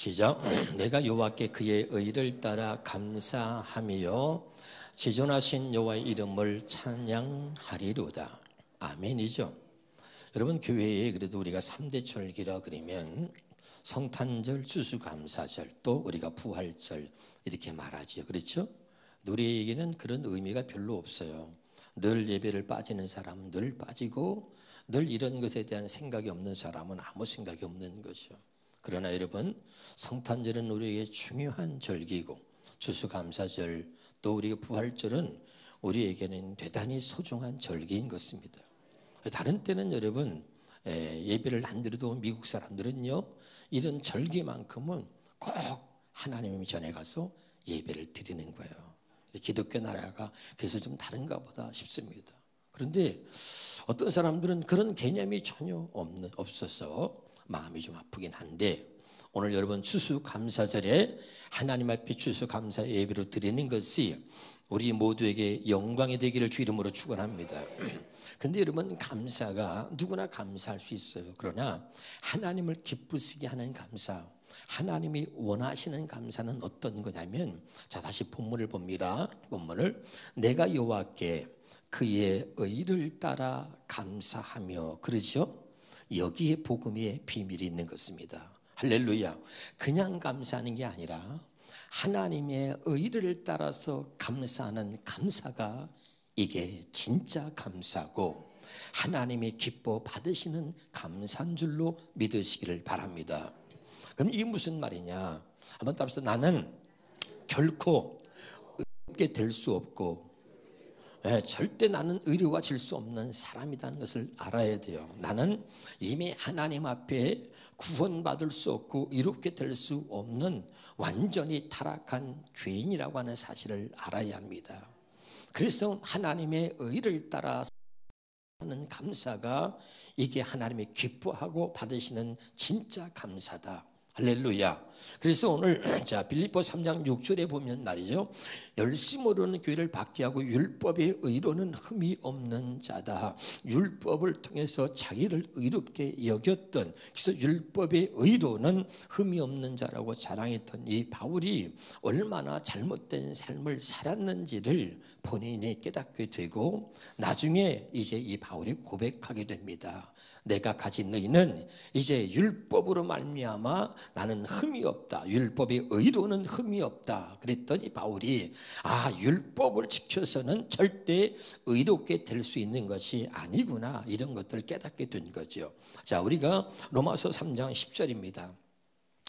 시작. 내가 여호와께 그의 의를 따라 감사하며 지존하신 여호와의 이름을 찬양하리로다. 아멘이죠. 여러분, 교회에 그래도 우리가 3대 절기라 그러면 성탄절, 추수감사절, 또 우리가 부활절 이렇게 말하지요. 그렇죠? 우리에게는 그런 의미가 별로 없어요. 늘 예배를 빠지는 사람은 늘 빠지고, 늘 이런 것에 대한 생각이 없는 사람은 아무 생각이 없는 것이죠. 그러나 여러분, 성탄절은 우리에게 중요한 절기고, 추수감사절, 또 우리의 부활절은 우리에게는 대단히 소중한 절기인 것입니다. 다른 때는 여러분, 예배를 안 드려도 미국 사람들은요, 이런 절기만큼은 꼭 하나님 전에 가서 예배를 드리는 거예요. 기독교 나라가 그래서 좀 다른가 보다 싶습니다. 그런데 어떤 사람들은 그런 개념이 전혀 없어서 마음이 좀 아프긴 한데, 오늘 여러분 추수감사절에 하나님 앞에 추수감사 예배로 드리는 것이 우리 모두에게 영광이 되기를 주 이름으로 축원합니다. 근데 여러분, 감사가 누구나 감사할 수 있어요. 그러나 하나님을 기쁘시게 하는 감사, 하나님이 원하시는 감사는 어떤 거냐면, 자, 다시 본문을 봅니다. 본문을 내가 여호와께 그의 의를 따라 감사하며, 그러죠? 여기에 복음의 비밀이 있는 것입니다. 할렐루야. 그냥 감사하는 게 아니라 하나님의 의를 따라서 감사하는 감사가 이게 진짜 감사고, 하나님이 기뻐 받으시는 감사인 줄로 믿으시기를 바랍니다. 그럼 이게 무슨 말이냐? 한번 따라서, 나는 결코 의롭게 될 수 없고, 절대 나는 의로워질 수 없는 사람이라는 것을 알아야 돼요. 나는 이미 하나님 앞에 구원받을 수 없고 의롭게 될 수 없는 완전히 타락한 죄인이라고 하는 사실을 알아야 합니다. 그래서 하나님의 의를 따라 하는 감사가 이게 하나님이 기뻐하고 받으시는 진짜 감사다. 할렐루야. 그래서 오늘 자, 빌립보 3장 6절에 보면 말이죠, 열심으로는 교회를 받게 하고 율법의 의로는 흠이 없는 자다. 율법을 통해서 자기를 의롭게 여겼던, 그래서 율법의 의로는 흠이 없는 자라고 자랑했던 이 바울이 얼마나 잘못된 삶을 살았는지를 본인이 깨닫게 되고, 나중에 이제 이 바울이 고백하게 됩니다. 내가 가진 의는 이제 율법으로 말미암아 나는 흠이 없다. 율법의 의로는 흠이 없다. 그랬더니 바울이 율법을 지켜서는 절대 의롭게 될 수 있는 것이 아니구나, 이런 것들을 깨닫게 된 거죠. 자, 우리가 로마서 3장 10절입니다.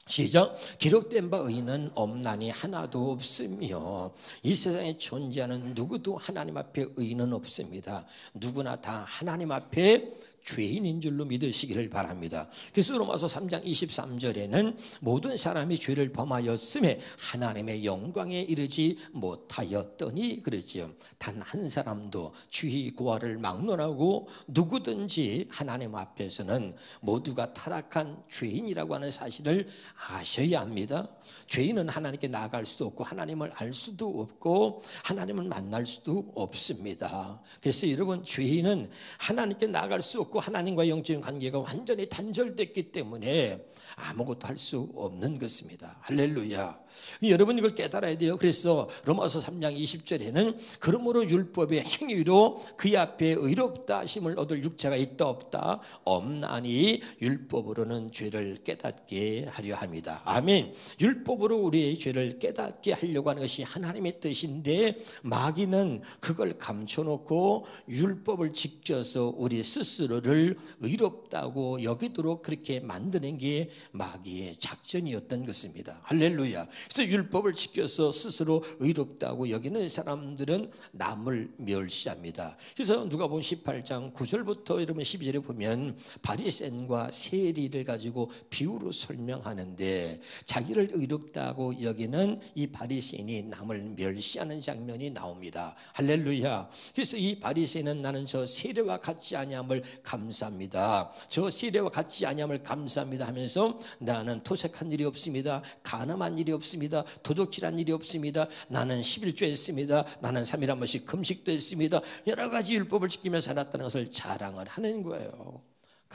시작. 기록된 바 의는 없나니 하나도 없으며 이 세상에 존재하는 누구도 하나님 앞에 의는 없습니다. 누구나 다 하나님 앞에 죄인인 줄로 믿으시기를 바랍니다. 그래서 로마서 3장 23절에는 모든 사람이 죄를 범하였음에 하나님의 영광에 이르지 못하였더니 그러지요. 단 한 사람도 주의 고하를 막론하고 누구든지 하나님 앞에서는 모두가 타락한 죄인이라고 하는 사실을 아셔야 합니다. 죄인은 하나님께 나아갈 수도 없고 하나님을 알 수도 없고 하나님을 만날 수도 없습니다. 그래서 여러분, 죄인은 하나님께 나아갈 수 없고 하나님과 영적인 관계가 완전히 단절됐기 때문에 아무것도 할 수 없는 것입니다. 할렐루야. 여러분, 이걸 깨달아야 돼요. 그래서 로마서 3장 20절에는 그러므로 율법의 행위로 그 앞에 의롭다 하심을 얻을 육체가 있다 없다? 없나니 율법으로는 죄를 깨닫게 하려 합니다. 아멘. 율법으로 우리의 죄를 깨닫게 하려고 하는 것이 하나님의 뜻인데, 마귀는 그걸 감춰놓고 율법을 지켜서 우리 스스로를 의롭다고 여기도록 그렇게 만드는 게 마귀의 작전이었던 것입니다. 할렐루야. 그래서 율법을 지켜서 스스로 의롭다고 여기는 사람들은 남을 멸시합니다. 그래서 누가복음 18장 9절부터 여러분 12절에 보면 바리새인과 세리를 가지고 비유로 설명하는데, 자기를 의롭다고 여기는 이 바리새인이 남을 멸시하는 장면이 나옵니다. 할렐루야. 그래서 이 바리새인은 나는 저 세리와 같지 아니함을 감사합니다. 저 세리와 같지 아니함을 감사합니다 하면서 나는 토색한 일이 없습니다. 간음한 일이 없습니다. 도둑질한 일이 없습니다. 나는 11조 했습니다. 나는 3일 한 번씩 금식도 했습니다. 여러 가지 율법을 지키며 살았다는 것을 자랑을 하는 거예요.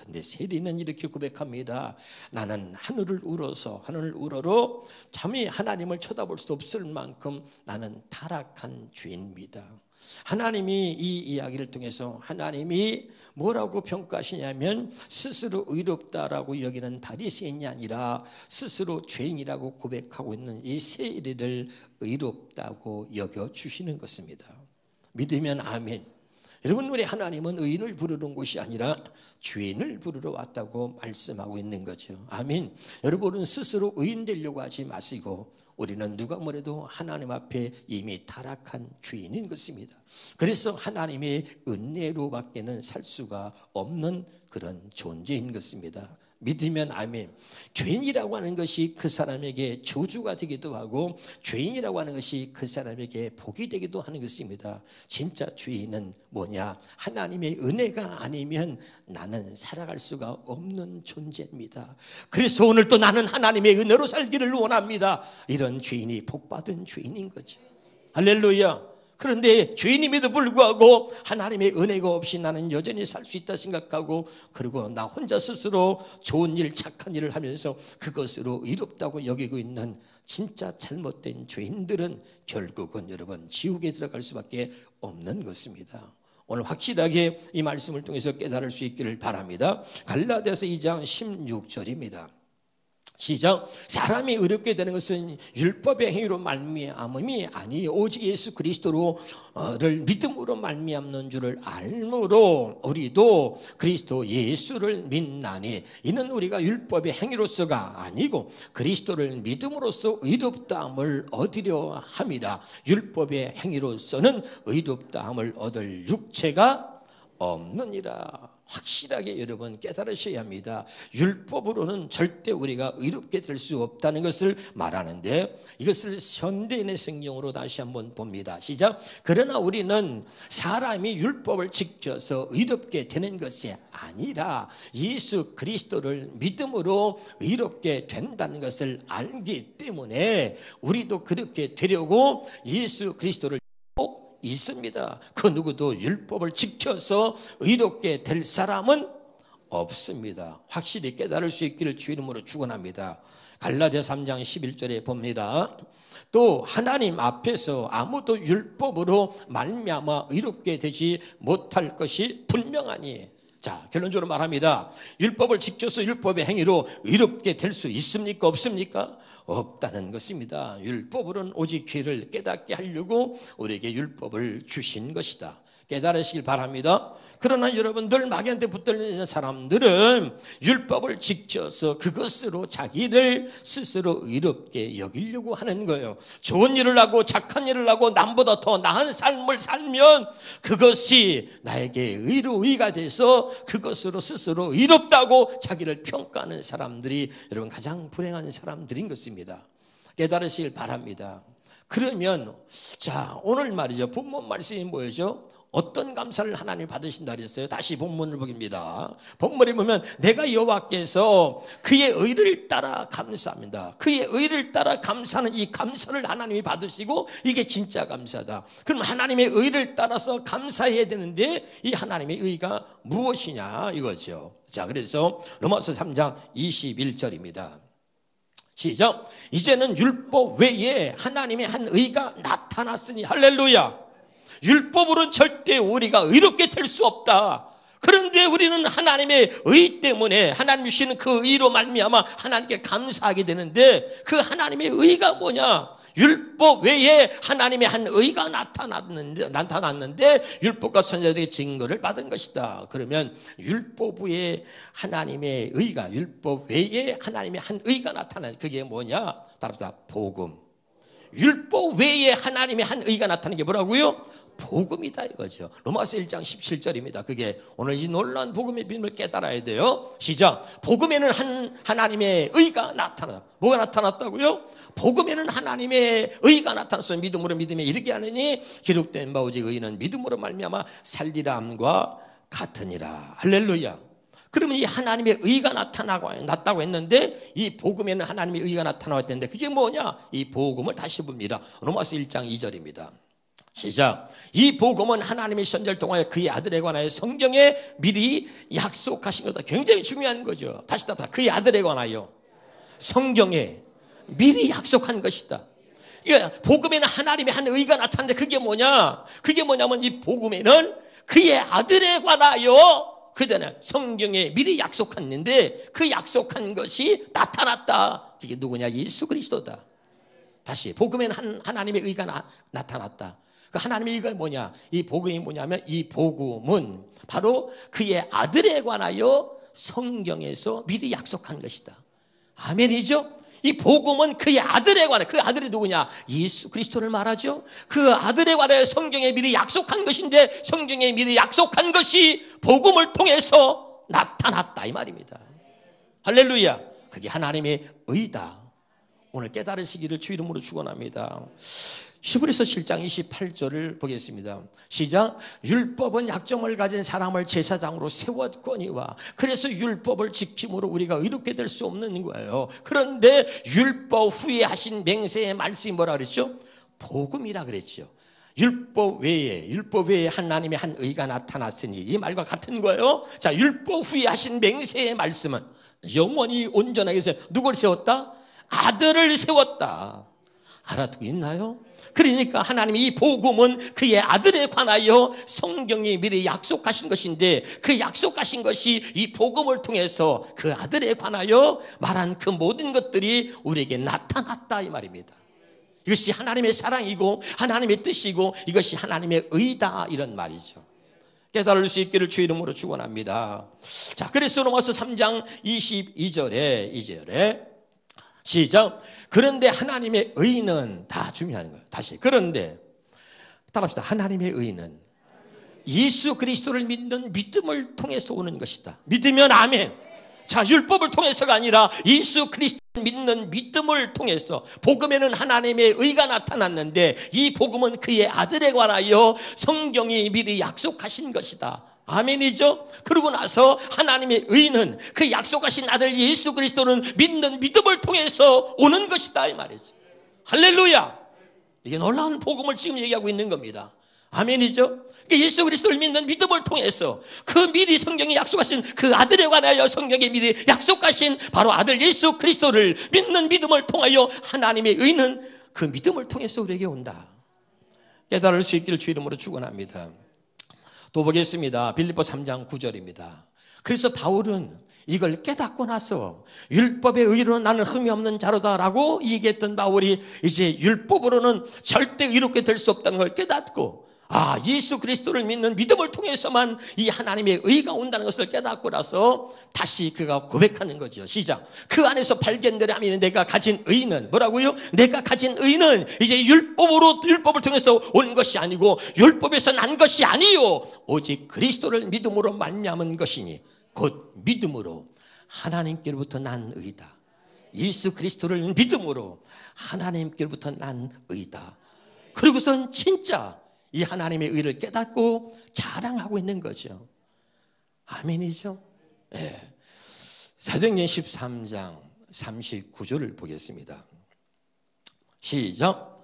근데 세리는 이렇게 고백합니다. 나는 하늘을 우러러 잠이 하나님을 쳐다볼 수 없을 만큼 나는 타락한 죄인입니다. 하나님이 이 이야기를 통해서 하나님이 뭐라고 평가하시냐면 스스로 의롭다라고 여기는 바리새인이 아니라 스스로 죄인이라고 고백하고 있는 이 세리를 의롭다고 여겨주시는 것입니다. 믿으면 아멘. 여러분, 우리 하나님은 의인을 부르는 곳이 아니라 죄인을 부르러 왔다고 말씀하고 있는 거죠. 아멘. 여러분은 스스로 의인 되려고 하지 마시고 우리는 누가 뭐래도 하나님 앞에 이미 타락한 죄인인 것입니다. 그래서 하나님의 은혜로 밖에는 살 수가 없는 그런 존재인 것입니다. 믿으면 아멘. 죄인이라고 하는 것이 그 사람에게 저주가 되기도 하고 죄인이라고 하는 것이 그 사람에게 복이 되기도 하는 것입니다. 진짜 죄인은 뭐냐? 하나님의 은혜가 아니면 나는 살아갈 수가 없는 존재입니다. 그래서 오늘 또 나는 하나님의 은혜로 살기를 원합니다. 이런 죄인이 복받은 죄인인 거죠. 할렐루야. 그런데 죄인임에도 불구하고 하나님의 은혜가 없이 나는 여전히 살 수 있다 생각하고 그리고 나 혼자 스스로 좋은 일, 착한 일을 하면서 그것으로 의롭다고 여기고 있는 진짜 잘못된 죄인들은 결국은 여러분 지옥에 들어갈 수밖에 없는 것입니다. 오늘 확실하게 이 말씀을 통해서 깨달을 수 있기를 바랍니다. 갈라디아서 2장 16절입니다. 시작. 사람이 의롭게 되는 것은 율법의 행위로 말미암음이 아니 오직 예수 그리스도를 믿음으로 말미암는 줄을 알므로 우리도 그리스도 예수를 믿나니 이는 우리가 율법의 행위로서가 아니고 그리스도를 믿음으로써 의롭다함을 얻으려 함이라. 율법의 행위로서는 의롭다함을 얻을 육체가 없느니라. 확실하게 여러분 깨달으셔야 합니다. 율법으로는 절대 우리가 의롭게 될 수 없다는 것을 말하는데 이것을 현대인의 성경으로 다시 한번 봅니다. 시작. 그러나 우리는 사람이 율법을 지켜서 의롭게 되는 것이 아니라 예수 그리스도를 믿음으로 의롭게 된다는 것을 알기 때문에 우리도 그렇게 되려고 예수 그리스도를 있습니다. 그 누구도 율법을 지켜서 의롭게 될 사람은 없습니다. 확실히 깨달을 수 있기를 주 이름으로 축원합니다. 갈라디아 3장 11절에 봅니다. 또 하나님 앞에서 아무도 율법으로 말미암아 의롭게 되지 못할 것이 분명하니. 자, 결론적으로 말합니다. 율법을 지켜서 율법의 행위로 의롭게 될 수 있습니까? 없습니까? 없다는 것입니다. 율법으로는 오직 죄를 깨닫게 하려고 우리에게 율법을 주신 것이다. 깨달으시길 바랍니다. 그러나 여러분들 마귀한테 붙들리는 사람들은 율법을 지켜서 그것으로 자기를 스스로 의롭게 여기려고 하는 거예요. 좋은 일을 하고 착한 일을 하고 남보다 더 나은 삶을 살면 그것이 나에게 의가 돼서 그것으로 스스로 의롭다고 자기를 평가하는 사람들이 여러분 가장 불행한 사람들인 것입니다. 깨달으시길 바랍니다. 그러면 자, 오늘 말이죠. 본문 말씀이 뭐죠? 어떤 감사를 하나님이 받으신다 그랬어요? 다시 본문을 보깁니다. 본문에 보면 내가 여호와께서 그의 의를 따라 감사합니다. 그의 의를 따라 감사하는 이 감사를 하나님이 받으시고 이게 진짜 감사다. 그럼 하나님의 의를 따라서 감사해야 되는데 이 하나님의 의가 무엇이냐 이거죠. 자, 그래서 로마서 3장 21절입니다. 시작. 이제는 율법 외에 하나님의 한 의가 나타났으니 할렐루야. 율법으로는 절대 우리가 의롭게 될 수 없다. 그런데 우리는 하나님의 의 때문에 하나님 주시는 그 의로 말미암아 하나님께 감사하게 되는데 그 하나님의 의가 뭐냐? 율법 외에 하나님의 한 의가 나타났는데 율법과 선지자들의 증거를 받은 것이다. 그러면 율법 외에 하나님의 의가 율법 외에 하나님의 한 의가 나타난 그게 뭐냐? 따라서 복음. 율법 외에 하나님의 한 의가 나타나는 게 뭐라고요? 복음이다 이거죠. 로마서 1장 17절입니다. 그게 오늘 이 놀라운 복음의 비밀을 깨달아야 돼요. 시작. 복음에는 하나님의 의가 나타났다. 뭐가 나타났다고요? 복음에는 하나님의 의가 나타났어요. 믿음으로 믿음에 이르게 하느니 기록된 바 오직 의는 믿음으로 말미암아 살리라 함과 같으니라. 할렐루야. 그러면 이 하나님의 의가 났다고 했는데 이 복음에는 하나님의 의가 나타나왔는데 그게 뭐냐? 이 복음을 다시 봅니다. 로마서 1장 2절입니다. 시작. 이 복음은 하나님의 선지자를 통하여 그의 아들에 관하여 성경에 미리 약속하신 거다. 굉장히 중요한 거죠. 다시 답합니다. 그의 아들에 관하여 성경에 미리 약속한 것이다. 그러니까 복음에는 하나님의 한 의가 나타나는데 그게 뭐냐? 그게 뭐냐면 이 복음에는 그의 아들에 관하여 그대는 성경에 미리 약속했는데 그 약속한 것이 나타났다. 그게 누구냐? 예수 그리스도다. 다시 복음에는 하나님의 의가 나타났다. 그 하나님의 의가 뭐냐? 이 복음이 뭐냐면 이 복음은 바로 그의 아들에 관하여 성경에서 미리 약속한 것이다. 아멘이죠? 이 복음은 그의 아들에 관하여, 그 아들이 누구냐? 예수 그리스도를 말하죠. 그 아들에 관하여 성경에 미리 약속한 것인데 성경에 미리 약속한 것이 복음을 통해서 나타났다 이 말입니다. 할렐루야. 그게 하나님의 의다. 오늘 깨달으시기를 주 이름으로 축원합니다. 히브리서 7장 28절을 보겠습니다. 시작. 율법은 약점을 가진 사람을 제사장으로 세웠거니와 그래서 율법을 지킴으로 우리가 의롭게 될 수 없는 거예요. 그런데 율법 후에 하신 맹세의 말씀이 뭐라 그랬죠? 복음이라 그랬죠. 율법 외에 하나님의 한 의가 나타났으니 이 말과 같은 거예요. 자, 율법 후에 하신 맹세의 말씀은 영원히 온전하게 누굴 세웠다? 아들을 세웠다. 알아두고 있나요? 그러니까 하나님이 이 복음은 그의 아들에 관하여 성경에 미리 약속하신 것인데 그 약속하신 것이 이 복음을 통해서 그 아들에 관하여 말한 그 모든 것들이 우리에게 나타났다 이 말입니다. 이것이 하나님의 사랑이고 하나님의 뜻이고 이것이 하나님의 의다 이런 말이죠. 깨달을 수 있기를 주 이름으로 축원합니다. 자, 그래서 로마서 3장 22절에 시작. 그런데 하나님의 의는 다 중요한 거예요. 다시. 그런데 따라합시다. 하나님의 의는 예수 그리스도를 믿는 믿음을 통해서 오는 것이다. 믿으면 아멘. 자, 율법을 통해서가 아니라 예수 그리스도를 믿는 믿음을 통해서 복음에는 하나님의 의가 나타났는데 이 복음은 그의 아들에 관하여 성경이 미리 약속하신 것이다. 아멘이죠? 그러고 나서 하나님의 의는 그 약속하신 아들 예수 그리스도는 믿는 믿음을 통해서 오는 것이다 이 말이죠. 할렐루야. 이게 놀라운 복음을 지금 얘기하고 있는 겁니다. 아멘이죠? 예수 그리스도를 믿는 믿음을 통해서 그 미리 성경이 약속하신 그 아들에 관하여 성경에 미리 약속하신 바로 아들 예수 그리스도를 믿는 믿음을 통하여 하나님의 의는 그 믿음을 통해서 우리에게 온다. 깨달을 수 있기를 주 이름으로 축원합니다. 또 보겠습니다. 빌립보 3장 9절입니다. 그래서 바울은 이걸 깨닫고 나서 율법의 의로는 나는 흠이 없는 자로다라고 얘기했던 바울이 이제 율법으로는 절대 의롭게 될 수 없다는 걸 깨닫고 예수 그리스도를 믿는 믿음을 통해서만 이 하나님의 의가 온다는 것을 깨닫고 나서 다시 그가 고백하는 거죠. 시작. 그 안에서 발견되라면 내가 가진 의는 뭐라고요? 내가 가진 의는 이제 율법을 통해서 온 것이 아니고 율법에서 난 것이 아니요 오직 그리스도를 믿음으로 말미암은 것이니 곧 믿음으로 하나님께로부터 난 의다. 예수 그리스도를 믿음으로 하나님께로부터 난 의다. 그리고선 진짜 이 하나님의 의를 깨닫고 자랑하고 있는 거죠. 아멘이죠? 네. 사도행전 13장 39절을 보겠습니다. 시작.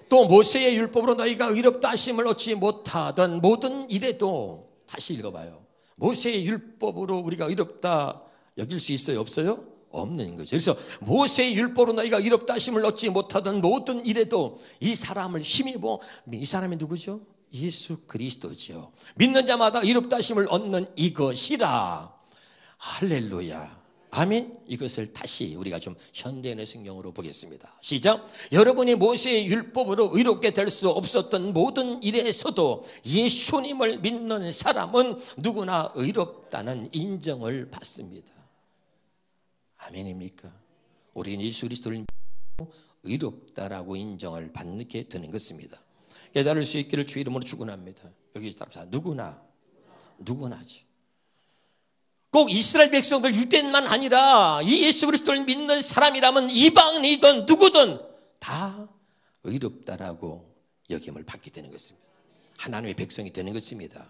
또 모세의 율법으로 너희가 의롭다 하심을 얻지 못하던 모든 일에도 다시 읽어봐요. 모세의 율법으로 우리가 의롭다 여길 수 있어요? 없어요? 없는 거죠. 그래서 모세의 율법으로 너희가 의롭다 하심을 얻지 못하던 모든 일에도 이 사람을 힘입어 이 사람이 누구죠? 예수 그리스도죠. 믿는 자마다 의롭다 하심을 얻는 이것이라. 할렐루야. 아멘. 이것을 다시 우리가 좀 현대인의 성경으로 보겠습니다. 시작. 여러분이 모세의 율법으로 의롭게 될 수 없었던 모든 일에서도 예수님을 믿는 사람은 누구나 의롭다는 인정을 받습니다. 아멘입니까? 우리는 예수 그리스도를 믿고 의롭다라고 인정을 받게 되는 것입니다. 깨달을 수 있기를 주 이름으로 축원합니다. 여기 답사 누구나죠. 꼭 이스라엘 백성들 유대인만 아니라 이 예수 그리스도를 믿는 사람이라면 이방인이든 누구든 다 의롭다라고 여김을 받게 되는 것입니다. 하나님의 백성이 되는 것입니다.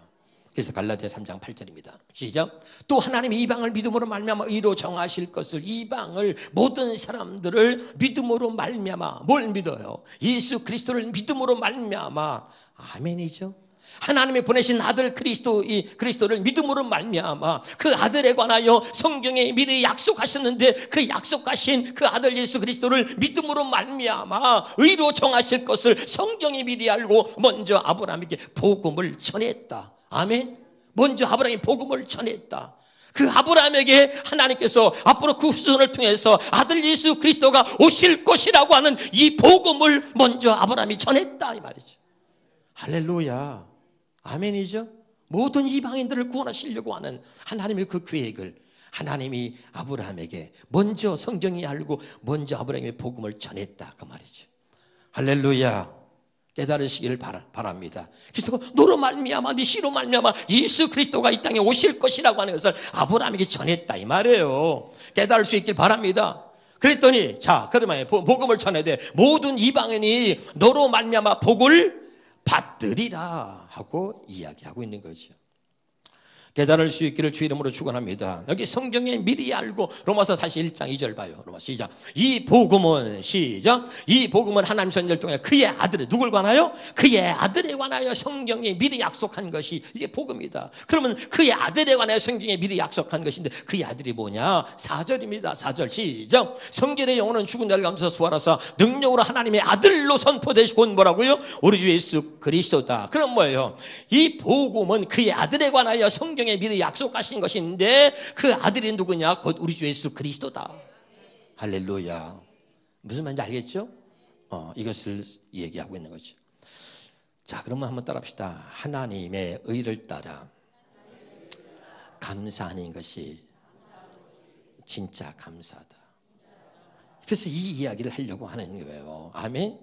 그래서 갈라디아 3장 8절입니다. 시작. 또 하나님이 이방을 믿음으로 말미암아 의로 정하실 것을, 이방을 모든 사람들을 믿음으로 말미암아 뭘 믿어요? 예수 그리스도를 믿음으로 말미암아. 아멘이죠. 하나님이 보내신 아들 그리스도를 믿음으로 말미암아 그 아들에 관하여 성경에 미리 약속하셨는데 그 약속하신 그 아들 예수 그리스도를 믿음으로 말미암아 의로 정하실 것을 성경이 미리 알고 먼저 아브라함에게 복음을 전했다. 아멘. 먼저 아브라함이 복음을 전했다. 그 아브라함에게 하나님께서 앞으로 그 후손을 통해서 아들 예수 그리스도가 오실 것이라고 하는 이 복음을 먼저 아브라함이 전했다 이 말이죠. 할렐루야. 아멘이죠. 모든 이방인들을 구원하시려고 하는 하나님의 그 계획을 하나님이 아브라함에게 먼저 성경이 알고 먼저 아브라함의 복음을 전했다 그 말이죠. 할렐루야. 깨달으시기를 바랍니다. 그리스도가 너로 말미암아 네 씨로 말미암아 예수 그리스도가 이 땅에 오실 것이라고 하는 것을 아브라함에게 전했다 이 말이에요. 깨달을 수 있길 바랍니다. 그랬더니 자 그러면 복음을 전해야 돼. 모든 이방인이 너로 말미암아 복을 받으리라 하고 이야기하고 있는 거죠. 깨달을 수 있기를 주 이름으로 축원합니다. 여기 성경에 미리 알고 로마서 다시 1장 2절 봐요. 로마 시작. 이 복음은 시작. 이 복음은 하나님 전쟁을 통해 그의 아들을 누굴 관하여? 그의 아들에 관하여 성경에 미리 약속한 것이 이게 복음이다. 그러면 그의 아들에 관하여 성경에 미리 약속한 것인데 그의 아들이 뭐냐? 4절입니다. 4절 시작. 성결의 영혼은 죽은 자를 감싸서 부활하사 능력으로 하나님의 아들로 선포되시고 온 뭐라고요? 우리 주 예수 그리스도다. 그럼 뭐예요? 이 복음은 그의 아들에 관하여 성경에 미리 약속하신 것인데 그 아들이 누구냐? 곧 우리 주 예수 그리스도다. 할렐루야. 무슨 말인지 알겠죠? 이것을 얘기하고 있는 거죠. 자, 그러면 한번 따라합시다. 하나님의 의를 따라 감사하는 것이 진짜 감사하다. 그래서 이 이야기를 하려고 하는 거예요. 아멘.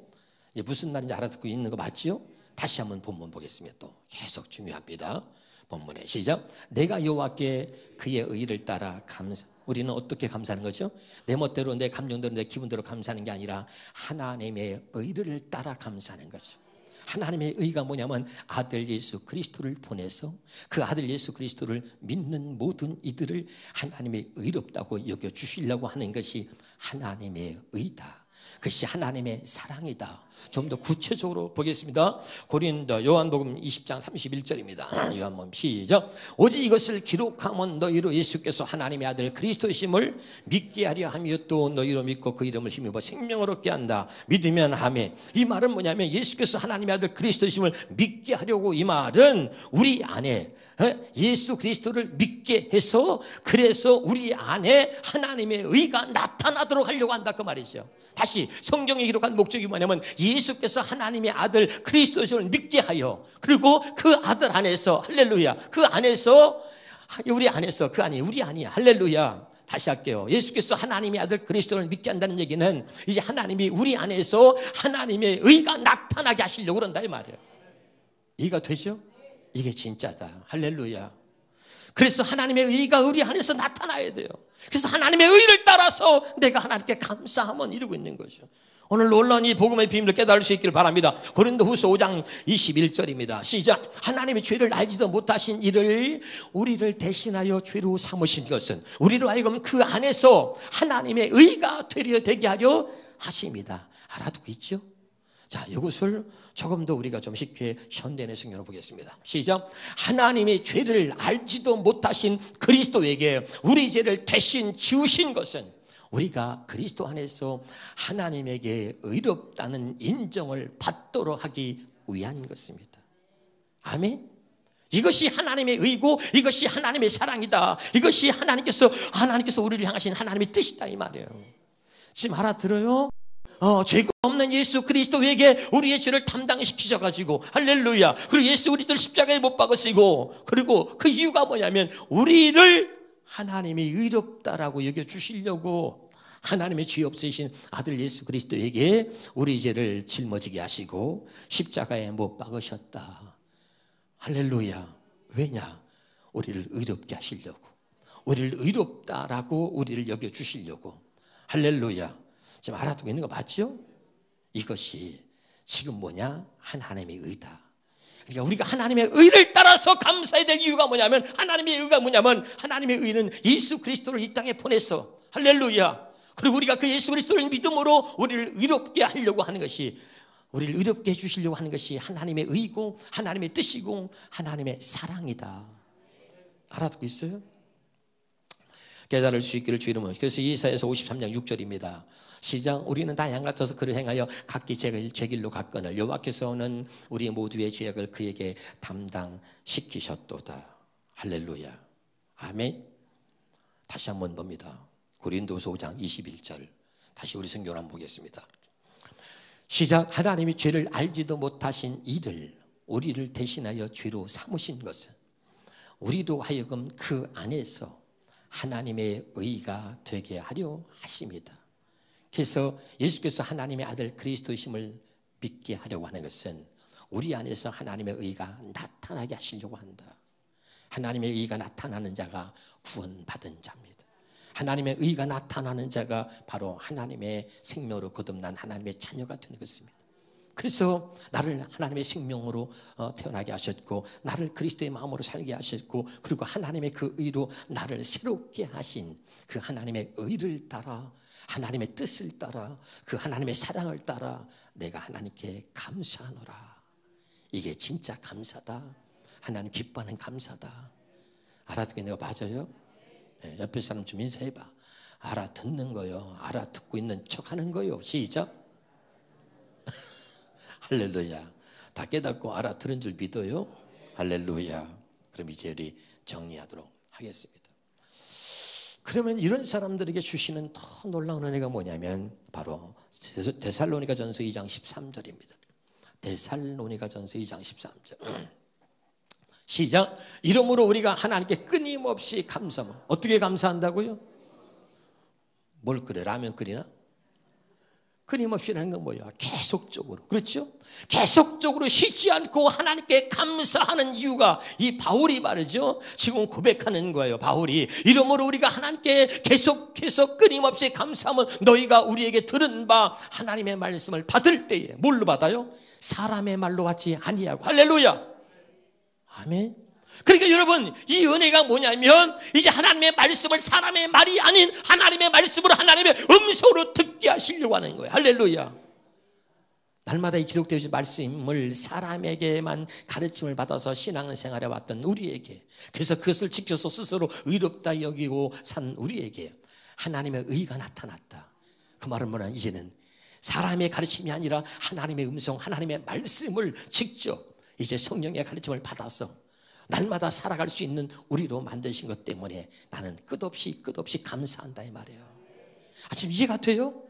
무슨 말인지 알아듣고 있는 거 맞죠? 다시 한번 본문 보겠습니다. 또 계속 중요합니다. 본문에 시작. 내가 여호와께 그의 의를 따라 감사. 우리는 어떻게 감사하는 거죠? 내 멋대로 내 감정대로 내 기분대로 감사하는 게 아니라 하나님의 의를 따라 감사하는 거죠. 하나님의 의가 뭐냐면 아들 예수 그리스도를 보내서 그 아들 예수 그리스도를 믿는 모든 이들을 하나님의 의롭다고 여겨주시려고 하는 것이 하나님의 의다. 그것이 하나님의 사랑이다. 좀 더 구체적으로 보겠습니다. 고린도 요한복음 20장 31절입니다. 요한복음 시작. 오직 이것을 기록하면 너희로 예수께서 하나님의 아들 그리스도이심을 믿게 하려 하며 또 너희로 믿고 그 이름을 힘입어 생명을 얻게 한다. 믿으면 하매. 이 말은 뭐냐면 예수께서 하나님의 아들 그리스도이심을 믿게 하려고 이 말은 우리 안에 예수 그리스도를 믿게 해서 그래서 우리 안에 하나님의 의가 나타나도록 하려고 한다 그 말이죠. 다시 성경에 기록한 목적이 뭐냐면 예수께서 하나님의 아들 그리스도를 믿게 하여 그리고 그 아들 안에서 할렐루야 그 안에서 우리 안에서 그 안이 우리 아니야 할렐루야. 다시 할게요. 예수께서 하나님의 아들 그리스도를 믿게 한다는 얘기는 이제 하나님이 우리 안에서 하나님의 의가 나타나게 하시려고 그런다 이 말이에요. 이해가 되죠? 이게 진짜다. 할렐루야. 그래서 하나님의 의가 우리 안에서 나타나야 돼요. 그래서 하나님의 의를 따라서 내가 하나님께 감사하면 이루고 있는 거죠. 오늘 놀라운 이 복음의 비밀을 깨달을 수 있기를 바랍니다. 고린도후서 5장 21절입니다. 시작. 하나님의 죄를 알지도 못하신 이를 우리를 대신하여 죄로 삼으신 것은 우리로 하여금 그 안에서 하나님의 의가 되게 하려 하십니다. 알아두고 있죠? 자, 이것을 조금 더 우리가 좀 쉽게 현대인의 성경으로 보겠습니다. 시작. 하나님의 죄를 알지도 못하신 그리스도에게 우리 죄를 대신 지우신 것은 우리가 그리스도 안에서 하나님에게 의롭다는 인정을 받도록 하기 위한 것입니다. 아멘. 이것이 하나님의 의고 이것이 하나님의 사랑이다. 이것이 하나님께서 우리를 향하신 하나님의 뜻이다 이 말이에요. 지금 알아들어요? 죄가 없는 예수 그리스도에게 우리의 죄를 담당시키셔가지고 할렐루야. 그리고 예수 그리스도를 십자가에 못 박으시고 그리고 그 이유가 뭐냐면 우리를 하나님이 의롭다라고 여겨주시려고 하나님의 죄 없으신 아들 예수 그리스도에게 우리 죄를 짊어지게 하시고 십자가에 못 박으셨다. 할렐루야. 왜냐? 우리를 의롭게 하시려고 우리를 의롭다라고 우리를 여겨주시려고 할렐루야. 지금 알아두고 있는 거 맞죠? 이것이 지금 뭐냐? 하나님의 의다. 그러니까 우리가 하나님의 의를 따라서 감사해야 될 이유가 뭐냐면, 하나님의 의가 뭐냐면, 하나님의 의는 예수 그리스도를 이 땅에 보냈어. 할렐루야. 그리고 우리가 그 예수 그리스도를 믿음으로 우리를 의롭게 하려고 하는 것이, 우리를 의롭게 해주시려고 하는 것이 하나님의 의고 하나님의 뜻이고 하나님의 사랑이다. 알아듣고 있어요? 깨달을 수 있기를 주 이름으로. 그래서 이사야서 53장 6절입니다. 시작. 우리는 다 양같아서 그를 행하여 각기 제 길로 갔거늘 여호와께서는 우리 모두의 죄악을 그에게 담당시키셨도다. 할렐루야. 아멘. 다시 한번 봅니다. 고린도서 5장 21절. 다시 우리 성경을 한번 보겠습니다. 시작. 하나님이 죄를 알지도 못하신 이를, 우리를 대신하여 죄로 삼으신 것은 우리로 하여금 그 안에서 하나님의 의가 되게 하려 하십니다. 그래서 예수께서 하나님의 아들 그리스도이심을 믿게 하려고 하는 것은 우리 안에서 하나님의 의가 나타나게 하시려고 한다. 하나님의 의가 나타나는 자가 구원받은 자입니다. 하나님의 의가 나타나는 자가 바로 하나님의 생명으로 거듭난 하나님의 자녀가 되는 것입니다. 그래서 나를 하나님의 생명으로 태어나게 하셨고, 나를 그리스도의 마음으로 살게 하셨고, 그리고 하나님의 그 의로 나를 새롭게 하신 그 하나님의 의를 따라, 하나님의 뜻을 따라, 그 하나님의 사랑을 따라 내가 하나님께 감사하노라. 이게 진짜 감사다. 하나님 기뻐하는 감사다. 알아듣게 내가 맞아요? 네, 옆에 사람 좀 인사해봐. 알아듣는 거요. 알아듣고 있는 척하는 거요. 시작. 할렐루야. 다 깨닫고 알아들은 줄 믿어요? 할렐루야. 그럼 이제 우리 정리하도록 하겠습니다. 그러면 이런 사람들에게 주시는 더 놀라운 은혜가 뭐냐면 바로 데살로니가전서 2장 13절입니다. 데살로니가전서 2장 13절. 시작. 이러므로 우리가 하나님께 끊임없이 감사하며. 어떻게 감사한다고요? 뭘 끓여? 라면 끓이나? 끊임없이라는 건 뭐야? 계속적으로. 그렇죠? 계속적으로 쉬지 않고 하나님께 감사하는 이유가 이 바울이 말이죠. 지금 고백하는 거예요. 바울이. 이러므로 우리가 하나님께 계속해서 끊임없이 감사하면 너희가 우리에게 들은 바 하나님의 말씀을 받을 때에 뭘로 받아요? 사람의 말로 받지 아니하고. 할렐루야. 아멘. 그러니까 여러분, 이 은혜가 뭐냐면 이제 하나님의 말씀을 사람의 말이 아닌 하나님의 말씀으로, 하나님의 음성으로 듣게 하시려고 하는 거예요. 할렐루야. 날마다 이 기록되어 있는 말씀을 사람에게만 가르침을 받아서 신앙생활에 왔던 우리에게, 그래서 그것을 지켜서 스스로 의롭다 여기고 산 우리에게 하나님의 의가 나타났다. 그 말은 뭐냐? 이제는 사람의 가르침이 아니라 하나님의 음성, 하나님의 말씀을 직접 이제 성령의 가르침을 받아서 날마다 살아갈 수 있는 우리로 만드신 것 때문에 나는 끝없이 감사한다 이 말이에요. 지금 이해가 돼요?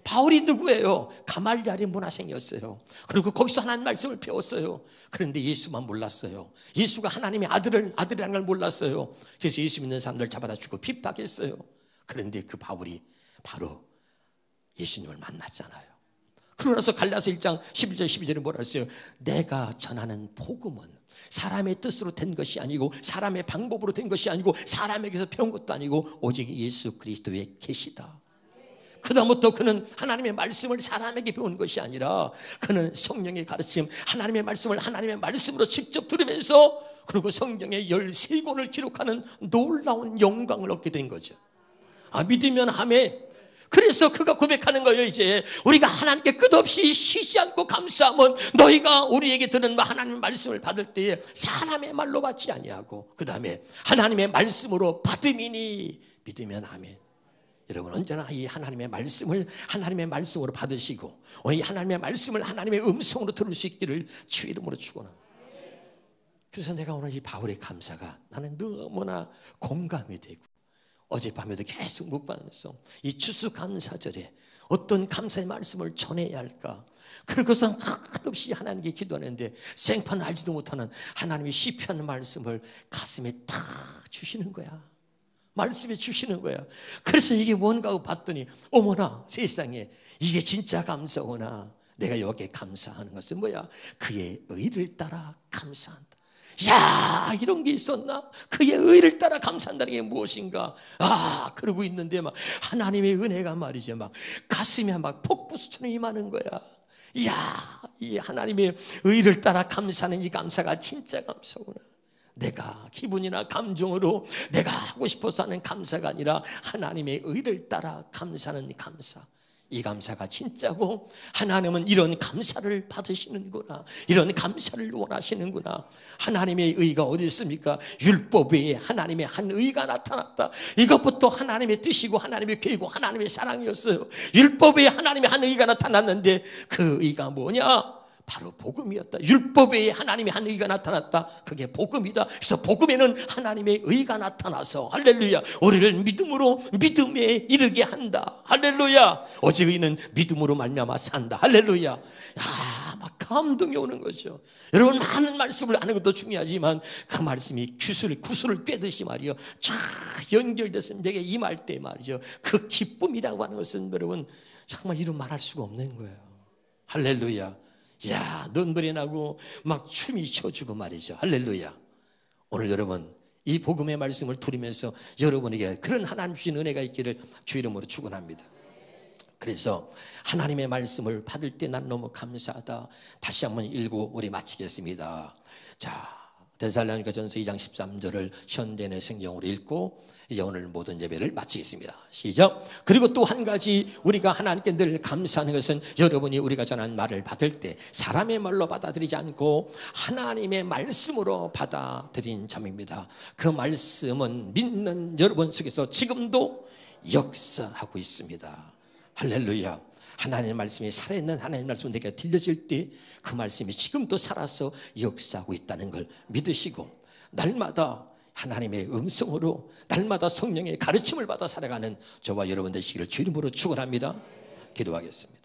바울이 누구예요? 가말리엘의 문화생이었어요. 그리고 거기서 하나님 말씀을 배웠어요. 그런데 예수만 몰랐어요. 예수가 하나님의 아들이라는 걸 몰랐어요. 그래서 예수 믿는 사람들 잡아다 주고 핍박했어요. 그런데 그 바울이 바로 예수님을 만났잖아요. 그러고 나서 갈라서 1장 11절 12절에 뭐라 했어요? 내가 전하는 복음은 사람의 뜻으로 된 것이 아니고 사람의 방법으로 된 것이 아니고 사람에게서 배운 것도 아니고 오직 예수 그리스도의 계시다. 그다음부터 그는 하나님의 말씀을 사람에게 배운 것이 아니라 그는 성령의 가르침, 하나님의 말씀을 하나님의 말씀으로 직접 들으면서 그리고 성경의 13권을 기록하는 놀라운 영광을 얻게 된 거죠. 믿으면 아멘. 그래서 그가 고백하는 거예요. 이제 우리가 하나님께 끝없이 쉬지 않고 감사하면 너희가 우리에게 들은 하나님의 말씀을 받을 때에 사람의 말로 받지 아니하고 그 다음에 하나님의 말씀으로 받음이니 믿으면 아멘. 여러분 언제나 이 하나님의 말씀을 하나님의 말씀으로 받으시고 오늘 이 하나님의 말씀을 하나님의 음성으로 들을 수 있기를 주 이름으로 축원합니다. 그래서 내가 오늘 이 바울의 감사가 나는 너무나 공감이 되고 어젯밤에도 계속 묵상하면서 이 추수감사절에 어떤 감사의 말씀을 전해야 할까? 그러고서 끝없이 하나님께 기도하는데 생판 알지도 못하는 하나님이 시편 말씀을 가슴에 탁 주시는 거야. 말씀에 주시는 거야. 그래서 이게 뭔가 하고 봤더니 어머나 세상에 이게 진짜 감사구나. 내가 여기에 감사하는 것은 뭐야? 그의 의를 따라 감사한다. 야, 이런 게 있었나? 그의 의를 따라 감사한다는 게 무엇인가? 그러고 있는데 막 하나님의 은혜가 말이죠. 막 가슴에 막 폭포수처럼 임하는 거야. 이야, 이 하나님의 의를 따라 감사하는 이 감사가 진짜 감사구나. 내가 기분이나 감정으로 내가 하고 싶어서 하는 감사가 아니라 하나님의 의를 따라 감사하는 감사. 이 감사가 진짜고 하나님은 이런 감사를 받으시는구나. 이런 감사를 원하시는구나. 하나님의 의가 어디 있습니까? 율법 외에 하나님의 한 의가 나타났다. 이것부터 하나님의 뜻이고 하나님의 계획이고 하나님의 사랑이었어요. 율법 외에 하나님의 한 의가 나타났는데 그 의가 뭐냐? 바로 복음이었다. 율법 외에 하나님의 한 의가 나타났다. 그게 복음이다. 그래서 복음에는 하나님의 의가 나타나서 할렐루야, 우리를 믿음으로 믿음에 이르게 한다. 할렐루야. 오직 의는 믿음으로 말미암아 산다. 할렐루야. 야, 막 감동이 오는 거죠. 여러분, 많은 말씀을 아는 것도 중요하지만 그 말씀이 구슬을 꿰듯이 말이요, 쫙 연결됐으면 내게 임할 때 말이죠, 그 기쁨이라고 하는 것은 여러분 정말 이루 말할 수가 없는 거예요. 할렐루야. 야, 눈물이 나고 막 춤이 춰주고 말이죠. 할렐루야. 오늘 여러분 이 복음의 말씀을 들으면서 여러분에게 그런 하나님 주신 은혜가 있기를 주 이름으로 축원합니다. 그래서 하나님의 말씀을 받을 때 난 너무 감사하다. 다시 한번 읽고 우리 마치겠습니다. 자, 데살로니가 전서 2장 13절을 현대의 성경으로 읽고 이제 오늘 모든 예배를 마치겠습니다. 시작. 그리고 또 한 가지 우리가 하나님께 늘 감사하는 것은 여러분이 우리가 전한 말을 받을 때 사람의 말로 받아들이지 않고 하나님의 말씀으로 받아들인 점입니다. 그 말씀은 믿는 여러분 속에서 지금도 역사하고 있습니다. 할렐루야. 하나님의 말씀이 살아있는 하나님의 말씀이 내게 들려질 때 그 말씀이 지금도 살아서 역사하고 있다는 걸 믿으시고 날마다 하나님의 음성으로 날마다 성령의 가르침을 받아 살아가는 저와 여러분 되시기를 주 이름으로 축원합니다. 기도하겠습니다.